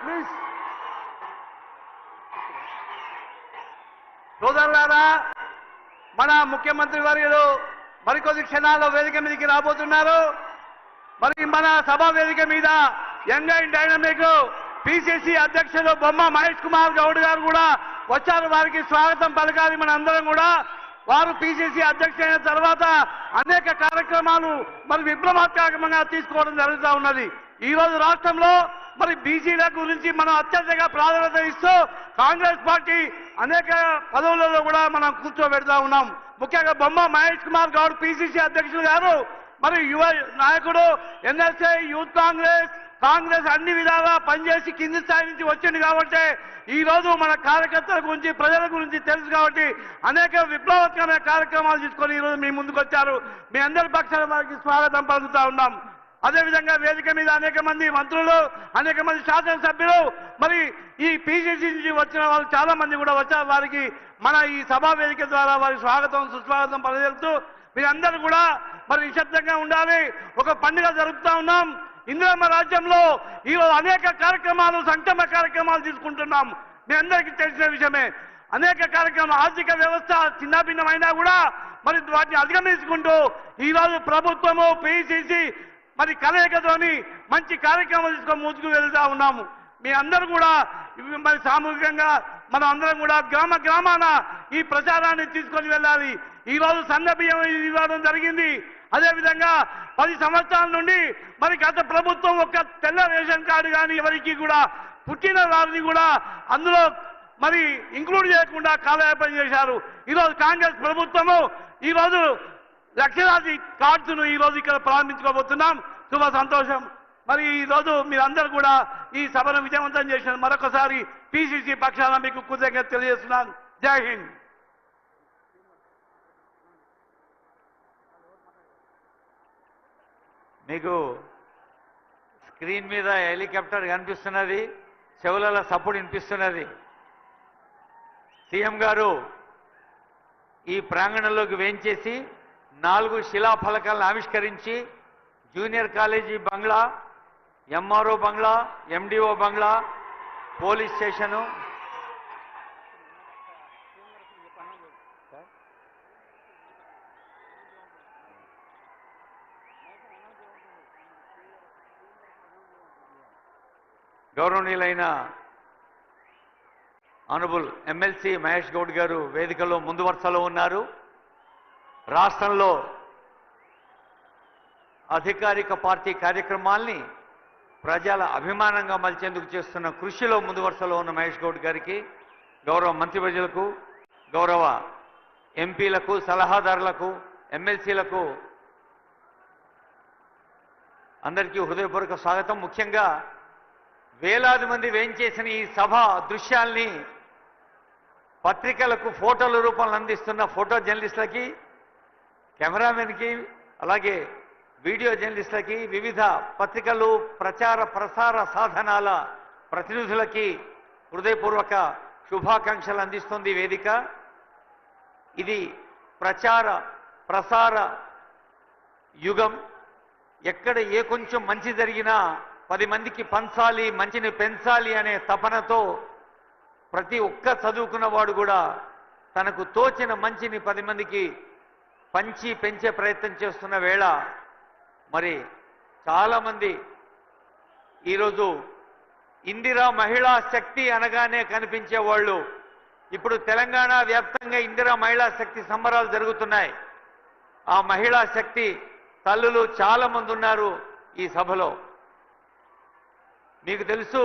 Please. సోదరులారా, మన ముఖ్యమంత్రి వర్యులు మరికొద్ది క్షణాల్లో వేదిక మీదకి రాబోతున్నారు. మరి మన సభా వేదిక మీద యంగ్ అండ్ డైనమిక్ పిసిసి అధ్యక్షులు బొమ్మ మహేష్ కుమార్ గౌడ్ గారు కూడా వచ్చారు. వారికి స్వాగతం పలకాలి మన అందరం కూడా. వారు పిసిసి అధ్యక్షులైన తర్వాత అనేక కార్యక్రమాలు మరి విప్లవాత్మకంగా తీసుకోవడం జరుగుతూ ఉన్నది. ఈ రోజు రాష్ట్రంలో మరి బీసీల గురించి మనం అత్యంతగా ప్రాధాన్యత ఇస్తూ కాంగ్రెస్ పార్టీ అనేక పదవులలో కూడా మనం కూర్చోబెడతా ఉన్నాం. ముఖ్యంగా బొమ్మ మహేష్ కుమార్ గౌడ్ పిసిసి అధ్యక్షులు గారు మరి యువ నాయకుడు, ఎన్ఎస్ఐ, యూత్ కాంగ్రెస్ అన్ని విధాలా పనిచేసి కింది స్థాయి నుంచి వచ్చింది కాబట్టి ఈ రోజు మన కార్యకర్తల గురించి ప్రజల గురించి తెలుసు కాబట్టి అనేక విప్లవాత్మకమైన కార్యక్రమాలు తీసుకొని ఈ రోజు మీ ముందుకు వచ్చారు. మీ అందరి పక్షాన వారికి స్వాగతం పలుకుతా ఉన్నాం. అదేవిధంగా వేదిక మీద అనేక మంది మంత్రులు, అనేక మంది శాసనసభ్యులు, మరి ఈ పిసిసి నుంచి వచ్చిన వాళ్ళు చాలా మంది కూడా వచ్చారు. వారికి మన ఈ సభా వేదిక ద్వారా వారి స్వాగతం సుస్వాగతం పలకలుపుతూ మీరందరూ కూడా మరి నిశ్శబ్దంగా ఉండాలి. ఒక పండుగ జరుపుతా ఉన్నాం. ఇందిరమ్మ రాజ్యంలో ఈరోజు అనేక కార్యక్రమాలు, సంక్షేమ కార్యక్రమాలు తీసుకుంటున్నాం. మీ అందరికీ తెలిసిన విషయమే. అనేక కార్యక్రమాలు, ఆర్థిక వ్యవస్థ చిన్నభిన్నమైనా కూడా మరి వాటిని అధిగమించుకుంటూ ఈరోజు ప్రభుత్వము, పిసిసి మరి కలయికతోని మంచి కార్యక్రమాలు తీసుకొని ముందుకు వెళ్తా ఉన్నాము. మీ అందరూ కూడా మరి సామూహికంగా మనం అందరం కూడా గ్రామాన ఈ ప్రచారాన్ని తీసుకొని వెళ్ళాలి. ఈ రోజు సన్న బియ్యం ఇవ్వడం జరిగింది. అదేవిధంగా 10 సంవత్సరాల నుండి మరి గత ప్రభుత్వం ఒక తెల్ల రేషన్ కార్డు కానీ ఎవరికి కూడా పుట్టిన వారిని కూడా అందులో మరి ఇంక్లూడ్ చేయకుండా కాలయాపన చేశారు. ఈరోజు కాంగ్రెస్ ప్రభుత్వము ఈరోజు లక్షలాది కార్డ్స్ను ఈరోజు ఇక్కడ ప్రారంభించుకోబోతున్నాం. శుభ సంతోషం. మరి ఈరోజు మీరందరూ కూడా ఈ సభను విజయవంతం చేసిన మరొకసారి పిసిసి పక్షాన మీకు కృతజ్ఞత తెలియజేస్తున్నాను. జై హింద్. మీకు స్క్రీన్ మీద హెలికాప్టర్ కనిపిస్తున్నది, చెవులలో సప్పుడు వినిపిస్తున్నది. సీఎం గారు ఈ ప్రాంగణంలోకి వేంచేసి 4 శిలాఫలకాలను ఆవిష్కరించి జూనియర్ కాలేజీ బంగ్లా, ఎంఆర్ఓ బంగ్లా, ఎండిఓ బంగ్లా, పోలీస్ స్టేషను, గౌరవనీయులైన ఆనరబుల్ ఎమ్మెల్సీ మహేష్ గౌడ్ గారు వేదికలో ముందు వరుసలో ఉన్నారు. రాష్ట్రంలో అధికారిక పార్టీ కార్యక్రమాల్ని ప్రజల అభిమానంగా మలిచేందుకు చేస్తున్న కృషిలో ముందు వరుసలో ఉన్న మహేష్ గౌడ్ గారికి, గౌరవ మంత్రివర్యులకు, గౌరవ ఎంపీలకు, సలహాదారులకు, ఎమ్మెల్సీలకు అందరికీ హృదయపూర్వక స్వాగతం. ముఖ్యంగా వేలాది మంది వేయించేసిన ఈ సభ దృశ్యాల్ని పత్రికలకు ఫోటోల రూపంలో అందిస్తున్న ఫోటో జర్నలిస్టులకి, కెమెరామెన్కి, అలాగే వీడియో జర్నలిస్టులకి, వివిధ పత్రికలు, ప్రచార ప్రసార సాధనాల ప్రతినిధులకి హృదయపూర్వక శుభాకాంక్షలు అందిస్తుంది వేదిక. ఇది ప్రచార ప్రసార యుగం. ఎక్కడ ఏ కొంచెం మంచి జరిగినా 10 మందికి పంచాలి, మంచిని పెంచాలి అనే తపనతో ప్రతి ఒక్క చదువుకున్నవాడు కూడా తనకు తోచిన మంచిని 10 మందికి పంచి పెంచే ప్రయత్నం చేస్తున్న వేళ మరి చాలామంది ఈరోజు ఇందిరా మహిళా శక్తి అనగానే కనిపించే వాళ్ళు ఇప్పుడు తెలంగాణ వ్యాప్తంగా ఇందిరా మహిళా శక్తి సంబరాలు జరుగుతున్నాయి. ఆ మహిళా శక్తి తల్లులు చాలా మంది ఉన్నారు ఈ సభలో. మీకు తెలుసు